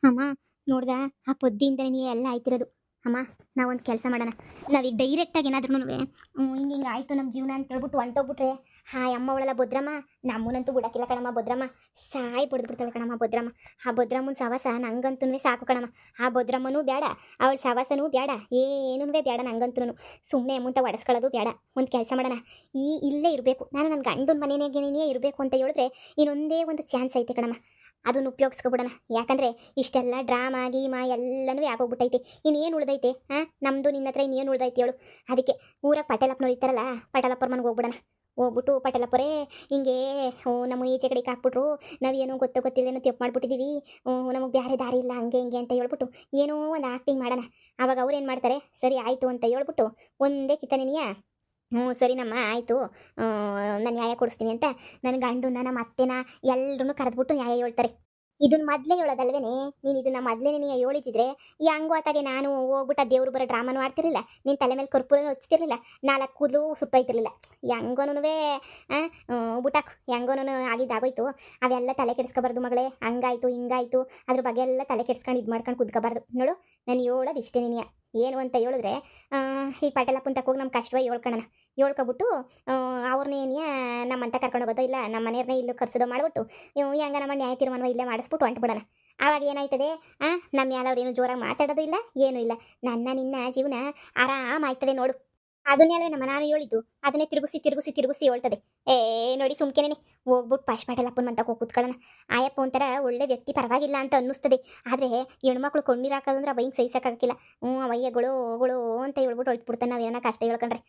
ಅಮ್ಮ ನೋಡ್ದ ಆ ಪೊದ್ದಿಯಿಂದನೇ ನೀ ಎಲ್ಲ ಆಯ್ತಿರೋದು. ಅಮ್ಮ ನಾವೊಂದು ಕೆಲಸ ಮಾಡೋಣ. ನಾವೀಗ ಡೈರೆಕ್ಟಾಗಿ ಏನಾದ್ರೂ ಹಿಂಗೆ ಆಯಿತು ನಮ್ಮ ಜೀವನ ಅಂತ ಹೇಳ್ಬಿಟ್ಟು ಹೊಂಟೋಗ್ಬಿಟ್ರೆ ಹಾಯ್ ಅಮ್ಮ ಅವಳೆಲ್ಲ ಭದ್ರಮ್ಮ ನಮ್ಮನ್ನಂತೂ ಬಿಡಕ್ಕಿಲ್ಲ ಕಣಮ್ಮ. ಭದ್ರಮ್ಮ ಸಾಯಿ ಬಿಡ್ತಾಳೆ ಕಣಮ್ಮ ಭದ್ರಮ್ಮ. ಆ ಭದ್ರಮ್ಮನ ಸವಾಸ ನಂಗಂತೂ ಸಾಕು ಕಣಮ್ಮ. ಆ ಭದ್ರಮ್ಮನೂ ಬೇಡ, ಅವಳ ಸವಾಸನೂ ಬೇಡ, ಏನೂ ಬೇಡ ನಂಗಂತೂ. ಸುಮ್ಮನೆ ಮುಂತ ಒಡಿಸ್ಕೊಳ್ಳೋದು ಬೇಡ. ಒಂದು ಕೆಲಸ ಮಾಡೋಣ, ಇಲ್ಲೇ ಇರಬೇಕು ನಾನು, ನನ್ನ ಗಂಡನ ಮನೆಯೇ ಇರಬೇಕು ಅಂತ ಹೇಳಿದ್ರೆ ಇನ್ನೊಂದೇ ಒಂದು ಚಾನ್ಸ್ ಐತೆ ಕಣಮ್ಮ. ಅದನ್ನು ಉಪಯೋಗಿಸ್ಕೊಬಿಡೋಣ. ಯಾಕಂದರೆ ಇಷ್ಟೆಲ್ಲ ಡ್ರಾಮಾ ಗೀಮಾ ಎಲ್ಲನೂ ಆಗೋಗ್ಬಿಟ್ಟೈತೆ. ಇನ್ನೇನು ಉಳ್ದೈತೆ? ನಮ್ಮದು ನಿನ್ನ ಹತ್ರ ಇನ್ನೇನು ಉಳ್ದೈತೆ ಹೇಳು? ಅದಕ್ಕೆ ಊರಾಗ ಪಟೇಲಪ್ಪನವ್ರು ಇರ್ತಾರಲ್ಲ, ಪಟೇಲಪ್ಪರ ಮನೆಗೆ ಹೋಗ್ಬಿಡೋಣ. ಹೋಗ್ಬಿಟ್ಟು ಪಟೇಲಪ್ಪರೇ ಹಿಂಗೆ ನಮ್ಮ ಈಚೆ ಕಡೆಗೆ ಹಾಕ್ಬಿಟ್ರು, ನಾವೇನೋ ಗೊತ್ತಿಲ್ಲದೇನೋ ತಪ್ಪು ಮಾಡಿಬಿಟ್ಟಿದ್ದೀವಿ, ನಮಗೆ ಬೇರೆ ದಾರಿ ಇಲ್ಲ ಹಂಗೆ ಹಿಂಗೆ ಅಂತ ಹೇಳ್ಬಿಟ್ಟು ಏನೋ ಒಂದು ಆ್ಯಕ್ಟಿಂಗ್ ಮಾಡೋಣ. ಆವಾಗ ಅವ್ರು ಏನು ಮಾಡ್ತಾರೆ, ಸರಿ ಆಯಿತು ಅಂತ ಹೇಳ್ಬಿಟ್ಟು ಒಂದೇ ಕಿತ್ತನೆಯ ಸರಿನಮ್ಮ ಆಯಿತು, ನಾನು ನ್ಯಾಯ ಕೊಡಿಸ್ತೀನಿ ಅಂತ ನನ್ನ ಗಂಡನ ನಮ್ಮ ಅತ್ತೆನ ಎಲ್ಲರೂ ಕರೆದ್ಬಿಟ್ಟು ನ್ಯಾಯ ಹೇಳ್ತಾರೆ. ಇದನ್ನ ಮೊದಲೇ ಹೇಳೋದಲ್ವೇನೆ, ನೀನು ಇದನ್ನ ಮೊದಲೇ ನೀನು ಹೇಳಿದ್ರೆ ಈ ಹಂಗೋತಾಗೆ ನಾನು ಹೋಗ್ಬಿಟ್ಟು ದೇವ್ರು ಬರೋ ಡ್ರಾಮಾನು ಆಡ್ತಿರಲಿಲ್ಲ, ನಿನ್ನ ತಲೆ ಮೇಲೆ ಕರ್ಪೂರನೂ ಹಚ್ತಿರ್ಲಿಲ್ಲ, 4 ಕೂದಲು ಸುಟ್ಟೋಯ್ತಿರ್ಲಿಲ್ಲ. ಹೆಂಗೋನು ಬುಟಾಕು ಹೆಂಗೋನು ಆಗಿದ್ದಾಗೋಯ್ತು. ಅವೆಲ್ಲ ತಲೆ ಕೆಡಿಸ್ಕೋಬಾರ್ದು ಮಗಳೇ. ಹಂಗಾಯ್ತು ಹಿಂಗಾಯ್ತು ಅದ್ರ ಬಗ್ಗೆ ಎಲ್ಲ ತಲೆ ಕೆಡಿಸ್ಕೊಂಡು ಇದು ಮಾಡ್ಕೊಂಡು ಕುದ್ಕೋಬಾರ್ದು. ನೋಡು ನಾನು ಹೇಳೋದು ಇಷ್ಟೇ ನಿನಗೆ. ಏನು ಅಂತ ಹೇಳಿದ್ರೆ ಈ ಪಟೇಲಪ್ಪನ ತಕೋಗಿ ನಮ್ಮ ಕಷ್ಟವ ಹೇಳ್ಕೊಳ್ಳೋಣ. ಹೇಳ್ಕೊಬಿಟ್ಟು ಅವ್ರನ್ನೇನಿಯ ನಮ್ಮಂತ ಕರ್ಕೊಂಡು ಹೋಗೋದು ಇಲ್ಲ ನಮ್ಮ ಮನೆಯವ್ರನ್ನೇ ಇಲ್ಲೂ ಕರ್ಸೋದು ಮಾಡಿಬಿಟ್ಟು ಹೆಂಗ ನಮ್ಮ ನ್ಯಾಯ ತೀರ್ಮಾನ ಇಲ್ಲೇ ಮಾಡಿಸ್ಬಿಟ್ಟು ಹೊಂಟ್ಬಿಡೋಣ. ಆವಾಗ ಏನಾಯ್ತದೆ, ನಮ್ಮ ಯಾರವ್ರೇನು ಜೋರಾಗಿ ಮಾತಾಡೋದು ಇಲ್ಲ, ಏನೂ ಇಲ್ಲ. ನಿನ್ನ ಜೀವನ ಆರಾಮಾಯ್ತದೆ ನೋಡು. ಅದನ್ನೇ ನಾನು ಹೇಳಿದ್ದು, ಅದನ್ನೇ ತಿರುಗಿಸಿ ಹೇಳ್ತದೆ. ನೋಡಿ ಸುಮ್ಕೆನೇ ಹೋಗ್ಬಿಟ್ಟು ಪಾಶ್ ಪಟೇಲಪ್ಪನ ಮಂತಕ್ಕೆ ಹೋಗಿ ಕೂತ್ಕೊಳ್ಳೋಣ. ಆಯಪ್ಪ ಒಂಥರ ಒಳ್ಳೆ ವ್ಯಕ್ತಿ, ಪರವಾಗಿಲ್ಲ ಅಂತ ಅನ್ನಿಸ್ತದೆ. ಆದರೆ ಹೆಣ್ಮಕ್ಳು ಕಣ್ಣೀರು ಹಾಕೋದಂದ್ರೆ ಅವಯ್ಯಂಗೆ ಸಹಿಸೋಕ್ಕಾಗಿಲ್ಲ. ಅವಯ್ಯಗಳು ಅಂತ ಹೇಳ್ಬಿಟ್ಟು ಹೊಳ್ಬಿಡ್ತಾನೆ ನಾವು ಏನೋ ಕಷ್ಟ ಹೇಳ್ಕೊಂಡ್ರೆ.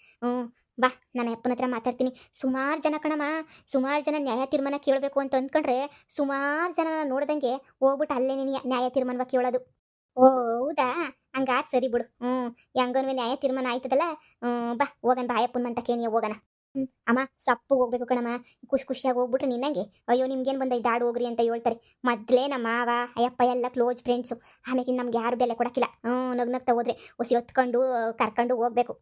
ಬಾ ನನ್ನ ಅಪ್ಪನ ಹತ್ರ ಮಾತಾಡ್ತೀನಿ. ಸುಮಾರು ಜನ ಕಣಮ್ಮ, ಸುಮಾರು ಜನ ನ್ಯಾಯ ತೀರ್ಮಾನ ಕೇಳಬೇಕು ಅಂತ ಅಂದ್ಕೊಂಡ್ರೆ ಸುಮಾರು ಜನ ನೋಡ್ದಂಗೆ ಹೋಗ್ಬಿಟ್ಟು ಅಲ್ಲೇ ನ್ಯಾಯ ತೀರ್ಮಾನವಾಗಿ ಕೇಳೋದು. ಓ ಹೌದಾ, ಹಂಗಾರೆ ಸರಿ ಬಿಡು. ಹೆಂಗನ್ವೆ ನ್ಯಾಯ ತೀರ್ಮಾನ ಆಯ್ತದಲ್ಲ. ಬಾ ಹೋಗೋಣ, ಬಾಯಪ್ಪನ ಮಂತಕ್ಕೇನಿಯ ಹೋಗೋಣ. ಅಮ್ಮ ಸಪ್ಪು ಹೋಗ್ಬೇಕು ಕಣಮ್ಮ, ಖುಷಿಯಾಗಿ ಹೋಗ್ಬಿಟ್ರೆ ನಿನ್ನಂಗೆ ಅಯ್ಯೋ ನಿಮ್ಗೇನು ಬಂದ ದಾಡು ಹೋಗ್ರಿ ಅಂತ ಹೇಳ್ತಾರೆ. ಮೊದಲೇ ನಮ್ಮ ಮಾವ ಅಯ್ಯಪ್ಪ ಎಲ್ಲ ಕ್ಲೋಸ್ ಫ್ರೆಂಡ್ಸು, ಆಮೇಲೆ ನಮ್ಗೆ ಯಾರು ಬೆಲೆ ಕೊಡೋಕ್ಕಿಲ್ಲ. ನಗ್ನಗ್ತಾ ಹೋದ್ರೆ ಹೊಸಿ ಹೊತ್ಕೊಂಡು ಕರ್ಕೊಂಡು ಹೋಗ್ಬೇಕು.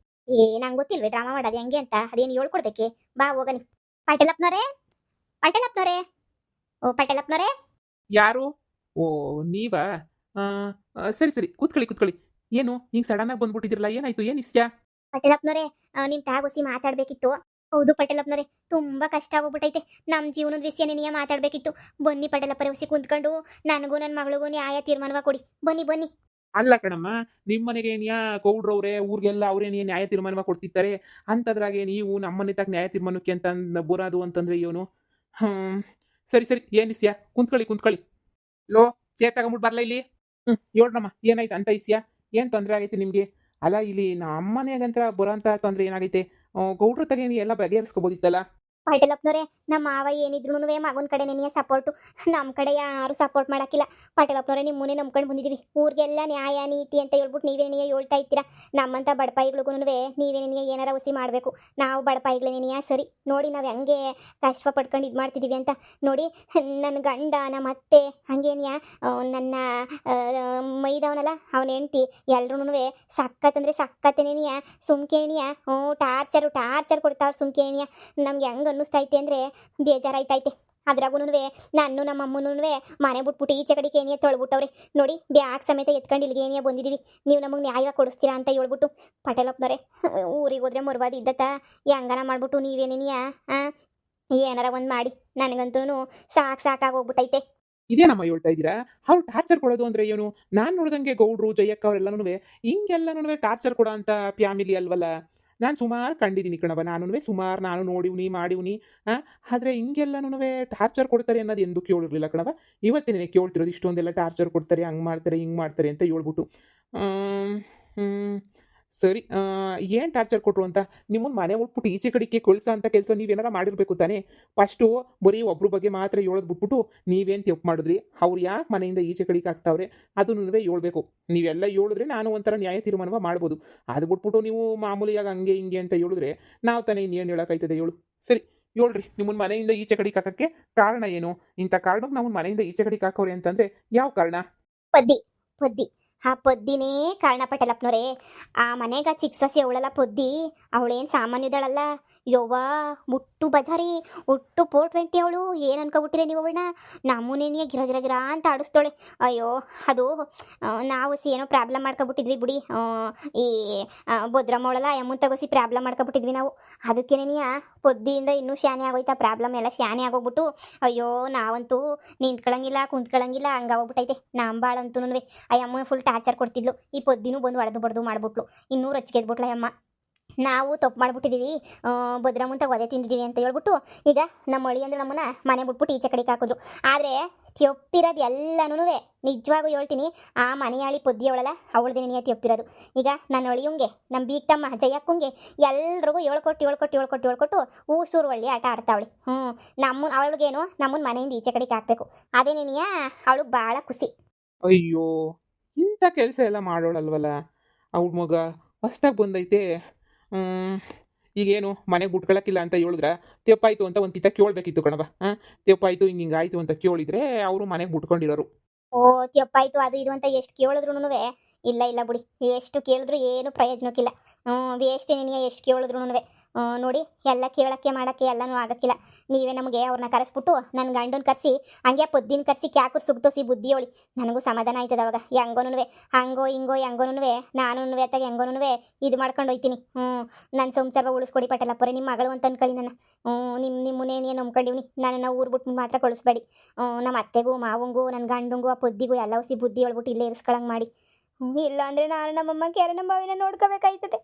ನಂಗೆ ಗೊತ್ತಿಲ್ವೇ ಡ್ರಾಮಾ ಮಾಡೋದು ಹೆಂಗೆ ಅಂತ, ಅದೇನು ಹೇಳ್ಕೊಡ್ಬೇಕೆ? ಬಾ ಹೋಗನಿ. ಪಟೇಲಪ್ಪನವರೇ, ಪಟೇಲಪ್ಪನವರೇ, ಓ ಪಟೇಲಪ್ಪನವರೇ. ಯಾರು? ಓ ನೀವಾ? ಸರಿ ಸರಿ, ಕೂತ್ಕೊಳ್ಳಿ. ಏನು ಹಿಂಗೆ ಸಡನ್ನಾಗಿ ಬಂದ್ಬಿಟ್ಟಿದ್ರಲ್ಲ, ಏನಾಯ್ತು, ಏನು ಇಸ್ಯಾ? ಪಟೇಲಪ್ಪನವರೇ, ನಿಮ್ಮ ತಾಗೊಸಿ ಮಾತಾಡಬೇಕಿತ್ತು. ಹೌದು ಪಟೇಲಪ್ಪನವರೇ, ತುಂಬ ಕಷ್ಟ ಆಗೋಗ್ಬಿಟ್ಟೈತೆ. ನಮ್ಮ ಜೀವನದ ವಿಷಯನೇ ಮಾತಾಡಬೇಕಿತ್ತು. ಬನ್ನಿ ಪಟೇಲಪ್ಪರೇ, ಹೊಸಿ ಕುಂತ್ಕೊಂಡು ನನಗೂ ನನ್ನ ಮಗಳಿಗೂ ನ್ಯಾಯ ತೀರ್ಮಾನವಾಗಿ ಕೊಡಿ. ಬನ್ನಿ. ಅಲ್ಲ ಕಣಮ್ಮ, ನಿಮ್ಮ ಮನೆಗೆ ಏನಿಯಾ ಗೌಡ್ರವ್ರೆ ಊರಿಗೆಲ್ಲ ಅವ್ರೇನಿಯ ನ್ಯಾಯ ತೀರ್ಮಾನ ಕೊಡ್ತಿರ್ತಾರೆ, ಅಂಥದ್ರಾಗೆ ನೀವು ನಮ್ಮನೆ ತಕ್ಕ ನ್ಯಾಯ ತೀರ್ಮಾನಕ್ಕೆ ಅಂತ ಬರೋದು ಅಂತಂದ್ರೆ ಏನು? ಸರಿ ಏನು ಇಸ್ಯಾ? ಕುಂತ್ಕೊಳ್ಳಿ. ಲೋ ಚೇರ್ ತಗೊಂಬಿಟ್ಟು ಬರಲ್ಲ ಇಲ್ಲಿ. ಹೇಳ್ರಮ್ಮ, ಏನಾಯ್ತು ಅಂತ ಇಸ್ಯಾ? ಏನು ತೊಂದರೆ ಆಗೈತೆ ನಿಮಗೆ? ಅಲ್ಲ ಇಲ್ಲಿ ನಮ್ಮನೆಗಂತ ಬರೋಂಥ ತೊಂದರೆ ಏನಾಗೈತೆ? ಗೌಡ್ರ ತಗೇನಿ ಎಲ್ಲ ಬಗೆಹರಿಸ್ಕೋಬೋದಿತ್ತಲ್ಲ. ಪಟೇಲಪ್ಪನವರೇ, ನಮ್ಮ ಮಾವ ಏನಿದ್ರು ಮಗನ ಕಡೆ ನೆನೆಯ ಸಪೋರ್ಟು, ನಮ್ಮ ಕಡೆ ಯಾರು ಸಪೋರ್ಟ್ ಮಾಡೋಕ್ಕಿಲ್ಲ. ಪಟೇಲಪ್ಪನವರೇ, ನಿಮ್ಮನ್ನೇ ನಂಬ್ಕೊಂಡು ಬಂದಿದ್ದೀವಿ. ಊರಿಗೆಲ್ಲ ನ್ಯಾಯ ನೀತಿ ಅಂತ ಹೇಳ್ಬಿಟ್ಟು ನೀವೇನೆಯ ಹೇಳ್ತಾ ಇರ್ತೀರಾ. ನಮ್ಮಂಥ ಬಡಪಾಯಿಗಳಿಗೂ ನೀವೇನೆಯ ಏನಾರ ಹುಸಿ ಮಾಡಬೇಕು. ನಾವು ಬಡಪಾಯಿಗಳೇನೆಯ ಸರಿ ನೋಡಿ, ನಾವು ಹೆಂಗೆ ಕಷ್ಟ ಪಡ್ಕೊಂಡು ಇದು ಮಾಡ್ತಿದ್ದೀವಿ ಅಂತ ನೋಡಿ. ನನ್ನ ಗಂಡ ನಮ್ಮ ಅತ್ತೆ ಹಂಗೇನಿಯ ನನ್ನ ಮೈದವನಲ್ಲ ಅವನ ಹೆಂಡ್ತಿ ಎಲ್ರೂ ಸಕ್ಕತ್ತಂದರೆ ಸಕ್ಕತ್ತೇನೆಯ ಸುಮ್ಕೇಣಿಯ ಟಾರ್ಚರ್ ಕೊಡ್ತಾವ್ರು ಸುಮ್ಕೇಣಿಯ. ನಮ್ಗೆ ಹೆಂಗೆ ಅನ್ನಿಸ್ತೈತೆ ಅಂದರೆ ಬೇಜಾರಾಯ್ತೈತೆ. ಅದ್ರಾಗೂ ನಾನು ನಮ್ಮ ಅಮ್ಮನೂ ಮನೆ ಬಿಟ್ಬಿಟ್ಟು ಈಚೆ ಕಡೆಗೆ ಏನಿಯ ತೊಳ್ಬಿಟ್ಟವ್ರೆ ನೋಡಿ. ಬ್ಯಾಗ್ ಸಮೇತ ಎತ್ಕೊಂಡು ಇಲ್ಲಿಗೆ ಏನಿಯ ಬಂದಿದ್ದೀವಿ. ನೀವು ನಮಗೆ ನ್ಯಾಯವಾಗಿ ಕೊಡಿಸ್ತೀರಾ ಅಂತ ಹೇಳ್ಬಿಟ್ಟು. ಪಟೇಲಪ್ಪನವರೇ, ಊರಿಗೆ ಹೋದ್ರೆ ಮುರ್ವಾದ ಇದ್ದತ್ತ ಹೆಂಗನ ಮಾಡ್ಬಿಟ್ಟು ನೀವೇನೇನಿಯ ಏನಾರ ಒಂದು ಮಾಡಿ. ನನಗಂತೂ ಸಾಕಾಗೋಗ್ಬಿಟ್ಟೈತೆ. ಇದೇನಮ್ಮ ಹೇಳ್ತಾ ಇದ್ದೀರಾ? ಅವ್ರು ಟಾರ್ಚರ್ ಕೊಡೋದು ಅಂದ್ರೆ ಏನು? ನಾನು ನೋಡ್ದಂಗೆ ಗೌಡ್ರು ಜಯಕ್ಕ ಅವರೆಲ್ಲನೂ ಹಿಂಗೆಲ್ಲನೂ ಟಾರ್ಚರ್ ಕೊಡೋ ಅಂತ ಫ್ಯಾಮಿಲಿ ಅಲ್ವಲ್ಲ. ನಾನು ಸುಮಾರು ಕಂಡಿದ್ದೀನಿ ಕಣವ, ನಾನು ನೋಡಿವ್ನಿ ಮಾಡಿವ್ನಿ. ಆದರೆ ಹಿಂಗೆಲ್ಲನೂ ಟಾರ್ಚರ್ ಕೊಡ್ತಾರೆ ಅನ್ನೋದು ಎಂದು ಕೇಳಿರ್ಲಿಲ್ಲ ಕಣವ. ಇವತ್ತೇ ನನಗೆ ಕೇಳ್ತಿರೋದು, ಇಷ್ಟೊಂದೆಲ್ಲ ಟಾರ್ಚರ್ ಕೊಡ್ತಾರೆ, ಹಂಗೆ ಮಾಡ್ತಾರೆ ಹಿಂಗೆ ಮಾಡ್ತಾರೆ ಅಂತ ಹೇಳ್ಬಿಟ್ಟು. ಸರಿ, ಏನು ಟಾರ್ಚರ್ ಕೊಟ್ಟರು ಅಂತ? ನಿಮ್ಮನ್ನು ಮನೆ ಉಟ್ಬಿಟ್ಟು ಈಚೆ ಕಡೆಗೆ ಕಳಿಸೋ ಅಂತ ಕೆಲಸ ನೀವೇನಾರ ಮಾಡಿರಬೇಕು ತಾನೇ. ಫಸ್ಟು ಬರೀ ಒಬ್ರ ಬಗ್ಗೆ ಮಾತ್ರ ಹೇಳೋದು ಬಿಟ್ಬಿಟ್ಟು ನೀವೇನು ತಪ್ಪು ಮಾಡಿದ್ರಿ, ಅವ್ರು ಯಾಕೆ ಮನೆಯಿಂದ ಈಚೆ ಕಡೆಗೆ ಆಗ್ತಾವ್ರೆ ಅದನ್ನು ಹೇಳ್ಬೇಕು. ನೀವೆಲ್ಲ ಹೇಳಿದ್ರೆ ನಾನು ಒಂಥರ ನ್ಯಾಯ ತೀರ್ಮಾನ ಮಾಡ್ಬೋದು. ಅದು ಬಿಟ್ಬಿಟ್ಟು ನೀವು ಮಾಮೂಲಿಯಾಗಿ ಹಂಗೆ ಹಿಂಗೆ ಅಂತ ಹೇಳಿದ್ರೆ ನಾವು ತಾನೇ ಇನ್ನೇನು ಹೇಳೋಕ್ಕಾಯ್ತದೆ ಹೇಳು? ಸರಿ ಹೇಳ್ರಿ, ನಿಮ್ಮನ್ನ ಮನೆಯಿಂದ ಈಚೆ ಕಡೆಗೆ ಹಾಕೋಕ್ಕೆ ಕಾರಣ ಏನು? ಇಂಥ ಕಾರಣಕ್ಕೆ ನಾವು ಮನೆಯಿಂದ ಈಚೆ ಕಡೆಗೆ ಹಾಕೋರಿ ಅಂತಂದರೆ ಯಾವ ಕಾರಣ? ಪದ್ದಿ ಆ ಪೊದ್ದಿನೇ ಕಾರಣ ಪಟೇಲಪ್ಪನವ್ರೆ. ಆ ಮನೆಗ ಚಿಕ್ಕ ಸೊಸೆ ಅವಳಲ್ಲ ಪೊದ್ದಿ, ಅವಳೇನು ಸಾಮಾನ್ಯದಳಲ್ಲ. ಯವ್ವ, ಮುಟ್ಟು ಬಜಾರಿ, ಒಟ್ಟು 420 ಅವಳು. ಏನು ಅನ್ಕೊಬಿಟ್ಟಿರಿ ನೀವು ಅವಳನ್ನ? ನಮ್ಮನೇನಿಯ ಗಿರ ಗಿರ ಗಿರ ಅಂತ ಆಡಿಸ್ತಾಳೆ. ಅಯ್ಯೋ, ಅದು ನಾವು ಏನೋ ಪ್ರಾಬ್ಲಮ್ ಮಾಡ್ಕೊಬಿಟ್ಟಿದ್ವಿ ಬಿಡಿ. ಈ ಭದ್ರಮ್ಮ ಅವಳಲ್ಲ ಅಮ್ಮನ್ ತಗೋಸಿ ಪ್ರಾಬ್ಲಮ್ ಮಾಡ್ಕೊಬಿಟ್ಟಿದ್ವಿ ನಾವು. ಅದಕ್ಕೇನೆನಿಯ ಪೊದ್ದಿಯಿಂದ ಇನ್ನೂ ಶಾನೆ ಆಗೋಯ್ತಾ ಪ್ರಾಬ್ಲಮ್ ಎಲ್ಲ ಶಾನೆ ಆಗೋಗ್ಬಿಟ್ಟು. ಅಯ್ಯೋ, ನಾವಂತೂ ನಿಂತ್ಕೊಳಂಗಿಲ್ಲ ಕುಂತ್ಕೊಳಂಗಿಲ್ಲ ಹಂಗಾಗೋಗ್ಬಿಟ್ಟೈತೆ ನಂಬಾಳಂತೂ. ಆ ಅಮ್ಮ ಫುಲ್ ಟಾರ್ಚರ್ ಕೊಡ್ತಿದ್ಲು. ಈ ಪೊದ್ದಿನೂ ಬಂದು ಹೊಡೆದು ಬಡ್ದು ಮಾಡ್ಬಿಟ್ಲು. ಇನ್ನೂ ರೊಚ್ಚಿಗೆದ್ಬಿಟ್ಲ ಅಮ್ಮ. ನಾವು ತಪ್ಪು ಮಾಡ್ಬಿಟ್ಟಿದ್ದೀವಿ, ಭದ್ರಮ್ಮಂತ ಒದೆ ತಿಂದಿದ್ದೀವಿ ಅಂತ ಹೇಳ್ಬಿಟ್ಟು ಈಗ ನಮ್ಮ ಅಳಿ ಅಂದ್ರೆ ನಮ್ಮನ್ನ ಮನೆ ಬಿಟ್ಬಿಟ್ಟು ಈಚೆ ಕಡೆಗೆ ಹಾಕಿದ್ರು. ಆದರೆ ತೆಪ್ಪಿರೋದು ಎಲ್ಲನೂ ನಿಜವಾಗೂ ಹೇಳ್ತೀನಿ, ಆ ಮನೆಯಾಳಿ ಪೊದ್ದಿ ಅವಳಲ್ಲ ಅವಳದೇ ನಿಯತಿ ಒಪ್ಪಿರೋದು. ಈಗ ನನ್ನ ಅಳಿಯಂಗೆ, ನಮ್ಮ ಬೀಗ್ತಮ್ಮ ಜಯಕ್ಕಂಗೆ ಎಲ್ರಿಗೂ ಹೇಳ್ಕೊಟ್ಟು ಊಸೂರು ಒಳ್ಳೆ ಆಟ ಆಡ್ತಾವಳಿ. ಅವಳಿಗೇನು ನಮ್ಮನ್ನ ಮನೆಯಿಂದ ಈಚೆ ಕಡೆಗೆ ಹಾಕಬೇಕು, ಅದೇ ನೀನಿಯ ಅವಳಿಗೆ ಭಾಳ ಖುಷಿ. ಅಯ್ಯೋ, ಇಂಥ ಕೆಲಸ ಎಲ್ಲ ಮಾಡೋಳಲ್ವಲ್ಲ ಅವ್ಳ ಮಗ. ಹೊಸ್ದಾಗಿ ಬಂದೈತೆ. ಈಗೇನು ಮನೆಗೆ ಬಿಟ್ಕೊಳಕ್ಕಿಲ್ಲ ಅಂತ ಹೇಳಿದ್ರೆ ತೆಪ್ಪಾಯ್ತು ಅಂತ ಒಂದು ಕಿತ್ತ ಕೇಳಬೇಕಿತ್ತು ಕಣವ. ತೆಪ್ಪಾಯ್ತು ಹಿಂಗಾಯ್ತು ಅಂತ ಕೇಳಿದ್ರೆ ಅವರು ಮನೆಗೆ ಬಿಟ್ಕೊಂಡಿರೋರು. ಓ, ತೆಪ್ಪಾಯ್ತು ಅದು ಇದು ಅಂತ ಎಷ್ಟು ಕೇಳಿದ್ರು ಇಲ್ಲ ಬಿಡಿ, ಎಷ್ಟು ಕೇಳಿದ್ರು ಏನು ಪ್ರಯೋಜನಕ್ಕಿಲ್ಲ. ವೇಸ್ಟ್ ನೀನು ಎಷ್ಟು ಕೇಳಿದ್ರು ನೋಡಿ, ಎಲ್ಲ ಕೇಳೋಕ್ಕೆ ಮಾಡೋಕ್ಕೆ ಎಲ್ಲನೂ ಆಗೋಕ್ಕಿಲ್ಲ. ನೀವೇ ನಮಗೆ ಅವ್ರನ್ನ ಕರೆಸ್ಬಿಟ್ಟು ನನ್ನ ಗಂಡನ ಕರೆಸಿ ಹಂಗೆ ಪೊದ್ದಿನ ಕರೆಸಿ ಕ್ಯಾಕುರ್ ಸುಗ್ದೋಸಿ ಬುದ್ಧಿ ಹೇಳಿ ನನಗೂ ಸಮಾಧಾನ ಆಯ್ತದ. ಅವಾಗ ಹೆಂಗೋನು ಹಂಗೋ ಹಿಂಗೋ ಹೆಂಗೋನು ನಾನು ಅತ್ತಾಗ ಹೆಂಗೋನು ಇದು ಮಾಡ್ಕೊಂಡು ಹೋಯ್ತೀನಿ. ನನ್ನ ಸಂಸಾರ ಉಳಿಸ್ಕೊಡಿ ಪಟೇಲಪ್ಪರೇ, ನಿಮ್ಮ ಮಗಳು ಅಂತ ಅನ್ಕೊಳ್ಳಿ ನನ್ನ. ನಿಮ್ಮನ್ನೇನು ನಂಬ್ಕೊಂಡಿವ್ನಿ, ನನ್ನನ್ನು ಊರು ಬಿಟ್ಟು ಮಾತ್ರ ಕಳಿಸ್ಬೇಡಿ. ನಮ್ಮ ಅತ್ತೆಗೂ ಮಾವಂಗೂ ನನ್ನ ಗಂಡಂಗೂ ಆ ಪೊದ್ದಿಗೂ ಎಲ್ಲ ಹೊಸಿ ಬುದ್ಧಿ ಹೇಳ್ಬಿಟ್ಟು ಇಲ್ಲೇ ಇರಿಸ್ಕೊಳಂಗೆ ಮಾಡಿ. ಇಲ್ಲ ಅಂದರೆ ನಾನು ನಮ್ಮಮ್ಮ ಕೆರೆ ನಮ್ಮ ಬಾವಿನ ನೋಡ್ಕೋಬೇಕಾಯ್ತದೆ.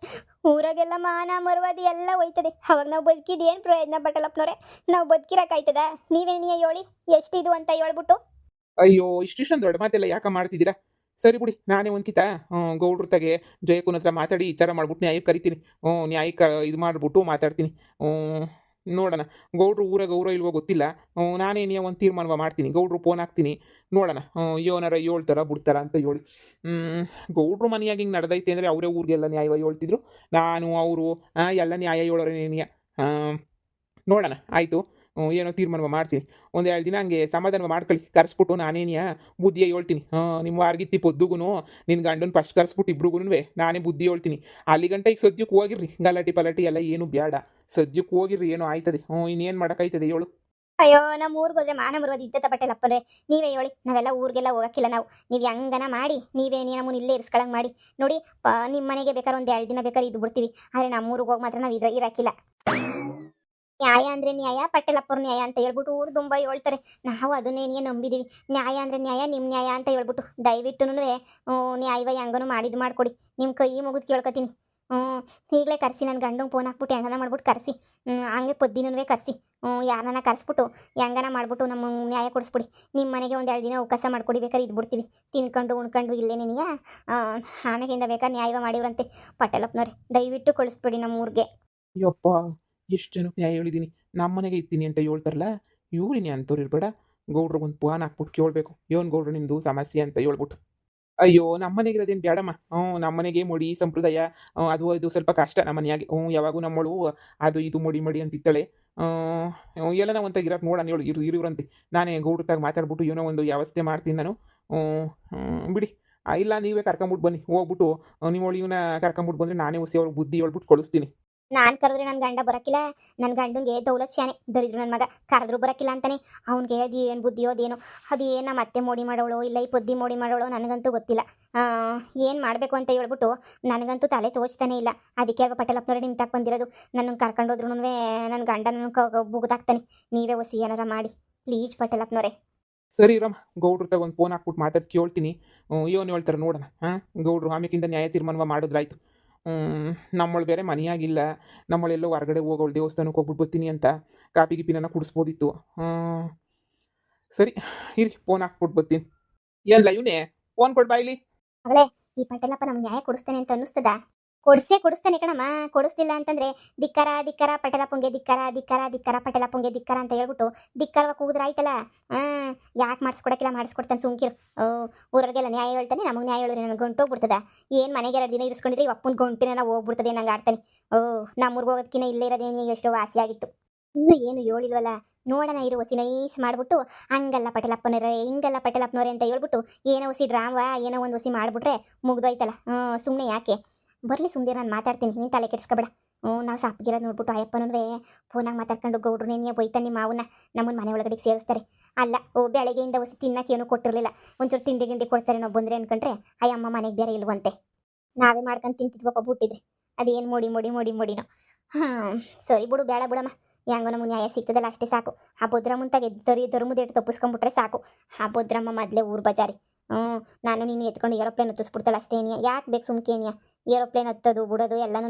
ಊರಾಗೆಲ್ಲ ಮಾನ ಮರುವಾದಿ ಎಲ್ಲ ಹೋಯ್ತದೆ. ಅವಾಗ ನಾವು ಬದುಕಿದ್ದು ಏನು ಪ್ರಯೋಜನ ಪಟೇಲಪ್ಪನವ್ರೆ? ನಾವು ಬದುಕಿರೋಕ್ಕಾಯ್ತದ? ನೀವೇ ಹೇಳಿ ಎಷ್ಟಿದು ಅಂತ ಹೇಳ್ಬಿಟ್ಟು. ಅಯ್ಯೋ, ಇಷ್ಟಿಷ್ಟೊಂದು ದೊಡ್ಡ ಮಾತೆಲ್ಲ ಯಾಕೆ ಮಾಡ್ತಿದ್ದೀರಾ? ಸರಿ ಬಿಡಿ, ನಾನೇ ಒಂದು ಕಿತ ಗೌಡ್ರ ತಗೆ ಜಯಕ್ಕನ ಹತ್ರ ಮಾತಾಡಿ ವಿಚಾರ ಮಾಡ್ಬಿಟ್ಟು ನ್ಯಾಯಕ್ಕೆ ಕರಿತೀನಿ. ನ್ಯಾಯಕ್ಕೆ ಇದು ಮಾಡಿಬಿಟ್ಟು ಮಾತಾಡ್ತೀನಿ. ನೋಡೋಣ, ಗೌಡ್ರು ಊರಾಗ ಗೌರವ ಇಲ್ವೋ ಗೊತ್ತಿಲ್ಲ. ನಾನೇನೇ ಒಂದು ತೀರ್ಮಾನ ಮಾಡ್ತೀನಿ. ಗೌಡ್ರು ಫೋನ್ ಹಾಕ್ತೀನಿ, ನೋಡೋಣ ಏನಾರ ಹೇಳ್ತಾರ ಬಿಡ್ತಾರ ಅಂತ ಹೇಳಿ. ಗೌಡ್ರು ಮನೆಯಾಗಿ ಹಿಂಗೆ ನಡೆದೈತೆ ಅಂದರೆ ಅವರೇ ಊರಿಗೆಲ್ಲ ನ್ಯಾಯವಾಗಿ ಹೇಳ್ತಿದ್ರು. ನಾನು ಅವರು ಎಲ್ಲ ನ್ಯಾಯ ಹೇಳೋರೇನೇನಿಯ. ನೋಡೋಣ, ಆಯಿತು, ಏನೋ ತೀರ್ಮಾನ ಮಾಡ್ತೀನಿ. ಒಂದು 2 ದಿನ ಹಂಗೆ ಸಮಾಧಾನ ಮಾಡ್ಕೊಳ್ಳಿ. ಕರೆಸ್ಬಿಟ್ಟು ನಾನೇನಿಯ ಬುದ್ಧಿಯ ಹೇಳ್ತೀನಿ. ನಿಮ್ಮ ವಾರ್ಗಿತ್ತಿ ಪೊದ್ದುಗೂ ನಿನ್ನ ಗಂಡನ ಫಸ್ಟ್ ಕರೆಸ್ಬಿಟ್ಟು ಇಬ್ರಿಗೂ ನಾನೇ ಬುದ್ಧಿ ಹೇಳ್ತೀನಿ. ಅಲ್ಲಿ ಗಂಟೆ ಈಗ ಸದ್ಯಕ್ಕೆ ಹೋಗಿರ್ರಿ, ಗಲಾಟಿ ಪಲಾಟಿ ಎಲ್ಲ ಏನು ಬೇಡ. ಸದ್ಯಕ್ಕೆ ಹೋಗಿರ್ರಿ, ಏನೋ ಆಯ್ತದೆ. ಇನ್ನೇನು ಮಾಡೋಕ್ಕಾಯ್ತದೆ ಹೇಳು? ಅಯ್ಯೋ, ನಮ್ಮ ಊರಿಗೆ ಹೋದ್ರೆ ಮಾನ ಬರುವುದು ಇದ್ದತ್ತ ಪಟೇಲಪ್ಪರೇ. ನೀವೇ ಹೇಳಿ, ನಾವೆಲ್ಲ ಊರಿಗೆಲ್ಲ ಹೋಗಕ್ಕಿಲ್ಲ ನಾವು. ನೀವು ಹೆಂಗನ ಮಾಡಿ, ನೀವೇ ನಮ್ಮನ್ನು ಇಲ್ಲೇ ಇರಿಸ್ಕೊಳಂಗೆ ಮಾಡಿ ನೋಡಿ. ನಿಮ್ಮ ಮನೆಗೆ ಬೇಕಾದ್ರೆ ಒಂದು 2 ದಿನ ಬೇಕಾದ್ರೆ ಇದು ಬಿಡ್ತೀವಿ. ಆದರೆ ನಮ್ಮ ಊರಿಗೆ ಹೋಗಿ ಮಾತ್ರ ನಾವು ಇರಕ್ಕಿಲ್ಲ. ನ್ಯಾಯ ಅಂದರೆ ನ್ಯಾಯ, ಪಟೇಲಪ್ಪರ ನ್ಯಾಯ ಅಂತ ಹೇಳ್ಬಿಟ್ಟು ಊರು ತುಂಬ ಹೇಳ್ತಾರೆ. ನಾವು ಅದನ್ನೇನಿಗೆ ನಂಬಿದ್ದೀವಿ. ನ್ಯಾಯ ಅಂದರೆ ನ್ಯಾಯ, ನಿಮ್ಮ ನ್ಯಾಯ ಅಂತ ಹೇಳ್ಬಿಟ್ಟು ದಯವಿಟ್ಟು ನ್ಯಾಯವ ಹೆಂಗನೂ ಮಾಡಿದ್ದು ಮಾಡಿಕೊಡಿ. ನಿಮ್ಮ ಕೈ ಮುಗಿದು ಕೇಳ್ಕೊತೀನಿ. ಈಗಲೇ ಕರೆಸಿ, ನನ್ನ ಗಂಡಂಗೆ ಫೋನ್ ಹಾಕ್ಬಿಟ್ಟು ಹೆಂಗನ ಮಾಡ್ಬಿಟ್ಟು ಕರೆಸಿ. ಹಂಗೆ ಪೊದ್ದಿನೂ ಕರೆಸಿ, ಯಾರನ್ನ ಕರೆಸ್ಬಿಟ್ಟು ಹೆಂಗನ ಮಾಡ್ಬಿಟ್ಟು ನಮ್ಮ ನ್ಯಾಯ ಕೊಡಿಸ್ಬಿಡಿ. ನಿಮ್ಮ ಮನೆಗೆ ಒಂದು 2 ದಿನ ಅವಕಾಶ ಮಾಡ್ಕೊಡಿ, ಬೇಕಾದ್ರೆ ಇದು ಬಿಡ್ತೀವಿ. ತಿನ್ಕೊಂಡು ಉಣ್ಕೊಂಡು ಇಲ್ಲೇನೇನಿಯ ಆಮೇಲಿಂದ ಬೇಕಾದ್ರೆ ನ್ಯಾಯವ ಮಾಡಿವ್ರಂತೆ ಪಟೇಲಪ್ಪನವ್ರೆ. ದಯವಿಟ್ಟು ಕಳಿಸ್ಬಿಡಿ ನಮ್ಮ ಊರಿಗೆ. ಯಪ್ಪ, ಎಷ್ಟು ಜನಕ್ಕೆ ನ್ಯಾಯ ಹೇಳಿದ್ದೀನಿ. ನಮ್ಮ ಮನೆಗೆ ಇರ್ತೀನಿ ಅಂತ ಹೇಳ್ತಾರಲ್ಲ, ಇವ್ರಿನಿ ಅಂಥವ್ರು ಇರಬೇಡ. ಗೌಡ್ರಿಗೊಂದು ಫೋನ್ ಹಾಕ್ಬಿಟ್ಟು ಕೇಳಬೇಕು, ಏನು ಗೌಡ್ರು ನಿಮ್ಮದು ಸಮಸ್ಯೆ ಅಂತ ಹೇಳ್ಬಿಟ್ಟು. ಅಯ್ಯೋ, ನಮ್ಮ ಮನೆಗೆ ಇರೋದೇನು ಬೇಡಮ್ಮ. ನಮ್ಮ ಮನೆಗೆ ಮಡಿ ಸಂಪ್ರದಾಯ ಅದು ಸ್ವಲ್ಪ ಕಷ್ಟ ನಮ್ಮ ಮನೆಯಾಗೆ. ಯಾವಾಗೂ ನಮ್ಮಳು ಅದು ಇದು ಮಡಿ ಅಂತಿತ್ತಾಳೆ. ಎಲ್ಲ ನಾವು ಅಂತ ಇರೋಕೆ ನೋಡೋಣ ಹೇಳು, ಇವ್ರಂತೆ. ನಾನೇ ಗೌಡ್ರತಾಗ ಮಾತಾಡ್ಬಿಟ್ಟು ಏನೋ ಒಂದು ವ್ಯವಸ್ಥೆ ಮಾಡ್ತೀನಿ ನಾನು. ಬಿಡಿ, ಇಲ್ಲ ನೀವೇ ಕರ್ಕೊಂಬಿಟ್ಟು ಬನ್ನಿ. ಹೋಗ್ಬಿಟ್ಟು ನಿಮ್ಮ ಇವನ್ನ ಕರ್ಕೊಂಬಿಟ್ಟು ಬಂದರೆ ನಾನೇ ಹೊಸಿ ಅವ್ರಿಗೆ ಬುದ್ಧಿ ಹೇಳ್ಬಿಟ್ಟು ಕಳಿಸ್ತೀನಿ. ನಾನು ಕರೆದ್ರೆ ನನ್ನ ಗಂಡ ಬರೋಕ್ಕಿಲ್ಲ. ನನ್ನ ಗಂಡಂಗೆ ದೌಲತ್ ಶಾನೆ ದರಿದ್ರು ನನ್ನ ಮಗ. ಕರೆದ್ರು ಬರೋಕ್ಕಿಲ್ಲ ಅಂತಾನೆ. ಅವ್ನಿಗೆ ಅದು ಏನು ಬುದ್ಧಿಯೋ ಅದೇನೋ, ಅದೇನು ನಮ್ಮ ಅತ್ತೆ ಮೋಡಿ ಮಾಡೋಳು ಇಲ್ಲ ಈ ಪೊದ್ದಿ ಮೋಡಿ ಮಾಡೋಳು ನನಗಂತೂ ಗೊತ್ತಿಲ್ಲ. ಏನು ಮಾಡಬೇಕು ಅಂತ ಹೇಳ್ಬಿಟ್ಟು ನನಗಂತೂ ತಲೆ ತೋಚ್ತಾನೆ ಇಲ್ಲ. ಅದಕ್ಕೆ ಆಗ ಪಟೇಲಪ್ಪನವ್ರೆ ನಿಮ್ಮ ತಕ್ಕ ಬಂದಿರೋದು. ನನ್ನನ್ನು ಕರ್ಕೊಂಡೋದ್ರು ನನ್ನ ಗಂಡ ನನ್ನ ಬುಗ್ದಾಕ್ತಾನೆ. ನೀವೇ ಹೊಸಿ ಏನಾರ ಮಾಡಿ ಪ್ಲೀಸ್ ಪಟೇಲಪ್ಪನವ್ರೆ. ಸರಿ ರಮ್ಮ, ಗೌಡ್ರ ತಗೊಂಡು ಫೋನ್ ಹಾಕ್ಬಿಟ್ಟು ಮಾತಾಡಿ ಕೇಳ್ತೀನಿ. ಏನು ಹೇಳ್ತಾರೆ ನೋಡೋಣ. ಗೌಡ್ರು ಆಮೇಕಿಂದ ನ್ಯಾಯ ತೀರ್ಮಾನ ಮಾಡಿದ್ರಾಯ್ತು. ನಮ್ಮಳು ಬೇರೆ ಮನೆಯಾಗಿಲ್ಲ, ನಮ್ಮಳೆಲ್ಲೋ ಹೊರಗಡೆ ಹೋಗೋಳು ದೇವಸ್ಥಾನಕ್ಕೆ ಹೋಗ್ಬಿಟ್ಟು ಬರ್ತೀನಿ ಅಂತ ಕಾಪಿ ಗಿಪಿನ ಕುಡಿಸ್ಬೋದಿತ್ತು. ಸರಿ ಇರಿ, ಫೋನ್ ಹಾಕ್ಬಿಟ್ಟು ಬರ್ತೀನಿ. ಏನಿಲ್ಲ ಇವನೇ ಫೋನ್ ಕೊಟ್ಟು ಬಾಯಿಲಿ. ಅವಳೇ, ಈ ಪಟೇಲಪ್ಪ ನಮ್ಗೆ ನ್ಯಾಯ ಕೊಡಿಸ್ತಾನೆ ಅಂತ ಅನ್ನಿಸ್ತದ? ಕೊಡಿಸ್ತಾನೆ ಕಣಮ್ಮ. ಕೊಡಿಸ್ಲಿಲ್ಲ ಅಂತಂದ್ರೆ ಧಿಕ್ಕಾರ ಪಟೇಲಪ್ಪಂಗೆ ಧಿಕ್ಕಾರ ಪಟೇಲಪ್ಪಂಗೆ ಧಿಕ್ಕಾರ ಅಂತ ಹೇಳ್ಬಿಟ್ಟು ಧಿಕ್ಕಾರವ ಕೂಗಿದ್ರೆ ಆಯ್ತಲ್ಲ. ಯಾಕೆ ಮಾಡಿಸ್ಕೊಡಕ್ಕಿಲ್ಲ, ಮಾಡಿಸ್ಕೊಡ್ತಾನೆ ಸುಮ್ಕಿರು. ಊರವ್ರಿಗೆಲ್ಲ ನ್ಯಾಯ ಹೇಳ್ತಾನೆ, ನಮಗೆ ನ್ಯಾಯ ಹೇಳಿದ್ರೆ ನನಗೆ ಗಂಟೋಗ್ಬಿಡ್ತದ. ಏನು ಮನೆಗೆ 2 ದಿನ ಇರಿಸ್ಕೊಂಡಿದ್ರೆ ಈ ಅಪ್ಪನ ಗಂಟಿನ ಹೋಗ್ಬಿಡ್ತದೆ ನಂಗೆ ಆಡ್ತಾನೆ. ನಮ್ಮೂರ್ಗೆ ಹೋಗೋದಕ್ಕಿಂತ ಇಲ್ಲೇ ಇರೋದೇನು ಎಷ್ಟೋ ವಾಸಿಯಾಗಿತ್ತು. ಇನ್ನೂ ಏನು ಹೇಳಿಲ್ವಲ್ಲ, ನೋಡೋಣ ಇರು ಹೊಸಿ ನೈಸ್ ಮಾಡ್ಬಿಟ್ಟು ಹಂಗಲ್ಲ ಪಟೇಲಪ್ಪನವ್ರೆ ಹಿಂಗಲ್ಲ ಪಟೇಲಪ್ಪನವ್ರೆ ಅಂತ ಹೇಳ್ಬಿಟ್ಟು ಏನೋ ಹೊಸಿ ಡ್ರಾಮ ಏನೋ ಒಂದು ಹೊಸಿ ಮಾಡ್ಬಿಟ್ರೆ ಮುಗ್ದೋಯ್ತಲ್ಲ ಸುಮ್ಮನೆ ಯಾಕೆ ಬರಲಿ ಸುಮ್ಮನೆ ನಾನು ಮಾತಾಡ್ತೀನಿ ನೀನು ತಲೆ ಕೆಡಿಸ್ಕೊಬೇಡ ನಾವು ಸಾಪ್ಗಿರೋದು ನೋಡ್ಬಿಟ್ಟು ಅಯ್ಯಪ್ಪನವೇ ಫೋನಾಗ ಮಾತಾಡ್ಕೊಂಡು ಗೌಡ್ರು ನೆನೆಯ ಬೈತಾನೆ ನಿಮ್ಮ ಮಾವನ್ನ ನಮ್ಮನ್ನ ಮನೆ ಒಳಗಡೆ ಸೇರಿಸ್ತಾರೆ ಅಲ್ಲ ಬೆಳಗ್ಗೆಯಿಂದ ಹೊಸಿ ತಿನ್ನಕ್ಕೆ ಏನೂ ಕೊಟ್ಟಿರಲಿಲ್ಲ ಒಂಚೂರು ತಿಂಡಿ ಗಿಂಡಿ ಕೊಡ್ತಾರೆ ನಾವು ಬಂದರೆ ಅನ್ಕೊಂಡ್ರೆ ಅಯ್ಯಮ್ಮ ಮನೆಗೆ ಬೇರೆ ಇಲ್ವಂತೆ ನಾವೇ ಮಾಡ್ಕೊಂಡು ತಿಂತಿದ್ವಪ್ಪ ಬಿಟ್ಟಿದ್ರಿ ಅದೇನು ಮೋಡಿನೋ ಹಾಂ ಸರಿ ಬಿಡು ಬೇಡ ಬಿಡಮ್ಮ ಹೆಂಗೋ ನಮಗೆ ನ್ಯಾಯ ಸಿಗ್ತದಲ್ಲ ಅಷ್ಟೇ ಸಾಕು ಆ ಭದ್ರಮ್ಮಂತಾಗೆ ಧರ್ಮದೇಟು ತಪ್ಪಿಸ್ಕೊಂಡ್ಬಿಟ್ರೆ ಸಾಕು ಆ ಭದ್ರಮ್ಮ ಮೊದಲೇ ಊರು ಬಜಾರಿ ನಾನು ನೀನು ಎತ್ಕೊಂಡು ಏರೋಪ್ಲೇನ್ ಹತ್ತಿಸ್ಬಿಡ್ತಾಳೆ ಅಷ್ಟೇ ಏನಿಯ ಯಾಕೆ ಬೇಕು ಸುಮ್ಕೆ ಏನಿಯ ಏರೋಪ್ಲೇನ್ ಹತ್ತೋದು ಬಿಡೋದು ಎಲ್ಲನೂ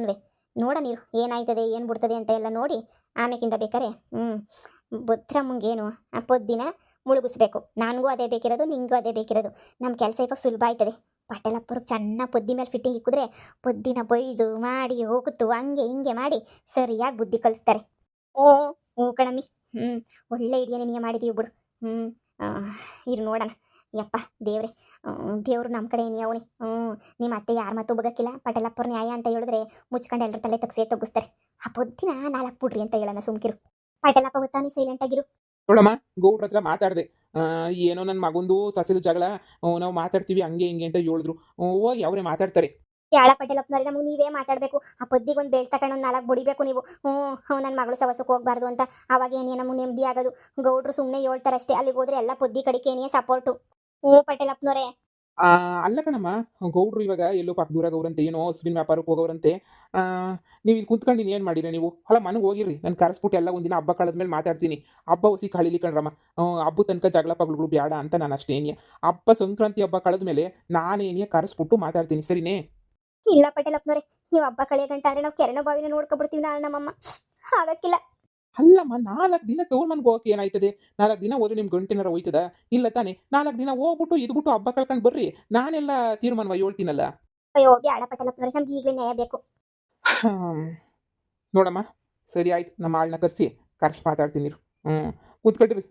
ನೋಡ ನೀರು ಏನಾಯ್ತದೆ ಏನು ಬಿಡ್ತದೆ ಅಂತ ಎಲ್ಲ ನೋಡಿ ಆಮೇಕಿಂದ ಬೇಕಾರೆ ಭದ್ರಮ್ಮಂಗೇನು ಆ ಪೊದ್ದಿನ ಮುಳುಗಿಸ್ಬೇಕು ನನಗೂ ಅದೇ ಬೇಕಿರೋದು ನಿಂಗೂ ಅದೇ ಬೇಕಿರೋದು ನಮ್ಮ ಕೆಲಸ ಇವಾಗ ಸುಲಭ ಆಯ್ತದೆ ಪಟೇಲಪ್ಪರಿಗೆ ಚೆನ್ನಾಗಿ ಪೊದ್ದಿ ಮೇಲೆ ಫಿಟ್ಟಿಂಗ್ ಇಕ್ಕಿದ್ರೆ ಪೊದ್ದಿನ ಬೈದು ಮಾಡಿ ಹೋಗುತ್ತು ಹಂಗೆ ಹಿಂಗೆ ಮಾಡಿ ಸರಿಯಾಗಿ ಬುದ್ಧಿ ಕಲಿಸ್ತಾರೆ ಹ್ಞೂ ಕಣಮ್ಮಿ ಒಳ್ಳೆ ಐಡಿಯಾ ನೀನು ಮಾಡಿದೀವಿ ಬಿಡು ಇರು ನೋಡೋಣ ಯಪ್ಪ ದೇವ್ರೆ ದೇವ್ರು ನಮ್ಮ ಕಡೆ ಏನಿ ಅವನಿ ನಿಮ್ಮ ಅತ್ತೆ ಯಾರ ಮಾತು ಬಗ್ಗಕ್ಕಿಲ್ಲ ಪಟೇಲಪ್ಪರ ನ್ಯಾಯ ಅಂತ ಹೇಳಿದ್ರೆ ಮುಚ್ಕೊಂಡು ಎಲ್ಲರ ತಲೆ ತಗ್ಗಿಸ್ತಾರೆ ಆ ಪೊದ್ದಿನ 4 ಬಿಡ್ರಿ ಅಂತ ಹೇಳೋಣ ಸುಮ್ಕಿರು ಪಟೇಲಪ್ಪ ಗೊತ್ತಾನಿ ಸೈಲೆಂಟ್ ಆಗಿರು ನೋಡಮ್ಮ ಗೌಡ್ರ ಹತ್ರ ಮಾತಾಡಿದೆ ಏನೋ ನನ್ನ ಮಗೊಂದು ಸಸಿದು ಜಗಳ ನಾವು ಮಾತಾಡ್ತೀವಿ ಹಂಗೆ ಹಿಂಗೆ ಅಂತ ಹೇಳಿದ್ರು ಹೋಗಿ ಅವರೇ ಮಾತಾಡ್ತಾರೆ ಯಾಳ ಪಟೇಲಪ್ಪನವ್ರೆ ನಮಗೆ ನೀವೇ ಮಾತಾಡಬೇಕು ಆ ಪೊದ್ದಿಗೆ ಒಂದು ಬೇಲ್ ತಗೊಂಡು 4 ಬಡಿಬೇಕು ನೀವು ನನ್ನ ಮಗಳು ಸವಸಕ್ಕೆ ಹೋಗ್ಬಾರ್ದು ಅಂತ ಅವಾಗ ಏನೇ ನಮಗೆ ನೆಮ್ಮದಿ ಆಗೋದು ಗೌಡ್ರು ಸುಮ್ಮನೆ ಹೇಳ್ತಾರಷ್ಟೇ ಅಲ್ಲಿಗೆ ಹೋದ್ರೆ ಎಲ್ಲ ಪೊದ್ದಿ ಕಡೆಗೆ ಏನೇ ಸಪೋರ್ಟು ಪಟೇಲಪ್ಪನವ್ರೆ ಅಲ್ಲ ಕಣಮ್ಮ ಗೌಡ್ರು ಇವಾಗ ಎಲ್ಲೋ ಪಾಪ ದೂರಾಗ ಅವ್ರಂತೆ ಏನೋ ಹಸುವಿನ ವ್ಯಾಪಾರಕ್ಕೆ ಹೋಗೋರಂತೆ ನೀವು ಇಲ್ಲಿ ಕುಂತ್ಕೊಂಡು ಏನು ಮಾಡಿರಿ ನೀವು ಅಲ್ಲ ಮನೆಗೆ ಹೋಗಿರಿ ನಾನು ಕರೆಸ್ಬಿಟ್ಟು ಎಲ್ಲ ಒಂದಿನ ಹಬ್ಬ ಕಳೆದ್ಮೇಲೆ ಮಾತಾಡ್ತೀನಿ ಹಬ್ಬ ಹೊಸಿ ಕಳೀಲಿ ಕಣ್ರಮ್ಮ ಹಬ್ಬ ತನಕ ಜಗಳ ಪಗಳು ಬೇಡ ಅಂತ ನಾನು ಅಷ್ಟೇನಿಯ ಹಬ್ಬ ಸಂಕ್ರಾಂತಿ ಹಬ್ಬ ಕಳೆದ್ಮೇಲೆ ನಾನೇನಿಯ ಕರೆಸ್ಬಿಟ್ಟು ಮಾತಾಡ್ತೀನಿ ಸರಿನೇ ಇಲ್ಲ ಪಟೇಲಪ್ಪನವ್ರೆ ನೀವು ಹಬ್ಬ ಕಳೆಯ ಗಂಟ ಆದ್ರೆ ನಾವು ಕೆರೆನ ಬಾವಿನ ನೋಡ್ಕೊಬಿಡ್ತೀವಿ ನಾನು ನಮ್ಮಮ್ಮ ಆಗಕ್ಕಿಲ್ಲ ಅಲ್ಲಮ್ಮ 4 ದಿನ ತೋರ್ ಮನ್ಗೆ ಹೋಗಕ್ಕೆ ಏನಾಯ್ತದೆ 4 ದಿನ ಹೋದ್ರೆ ನಿಮ್ಮ ಗಂಟೆನಾರ ಹೋಯ್ತದ ಇಲ್ಲ ತಾನೆ 4 ದಿನ ಹೋಗ್ಬಿಟ್ಟು ಇದ್ಬಿಟ್ಟು ಹಬ್ಬ ಕಳ್ಕೊಂಡು ಬರ್ರಿ ನಾನೆಲ್ಲ ತೀರ್ಮಾನವ ಹೇಳ್ತೀನಲ್ಲ ಅಯ್ಯೋ ಬ್ಯಾಡ ಪಟೇಲಪ್ಪನವ್ರೆ ನಮ್ಗೆ ಈಗಲೇ ನ್ಯಾಯ ಬೇಕು ನೋಡಮ್ಮ ಸರಿ ಆಯ್ತು ನಮ್ಮ ಆಳನ್ನ ಕರ್ಸಿ ಮಾತಾಡ್ತೀನಿ ಕೂತ್ಕೊಂಡಿರಿ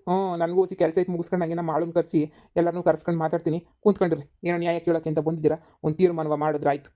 ನನಗೂ ಹೊಸಿ ಕೆಲಸ ಐತೆ ಮುಗಿಸ್ಕೊಂಡು ಹಂಗೆ ನಮ್ಮ ಆಳನ್ನ ಕರೆಸಿ ಎಲ್ಲರನ್ನೂ ಕರ್ಸ್ಕೊಂಡು ಮಾತಾಡ್ತೀನಿ ಕೂತ್ಕೊಂಡಿರಿ ಏನೋ ನ್ಯಾಯ ಕೇಳೋಕ್ಕೆ ಅಂತ ಬಂದಿದ್ದೀರಾ ಒಂದು ತೀರ್ಮಾನವ ಮಾಡಿದ್ರೆ ಆಯ್ತು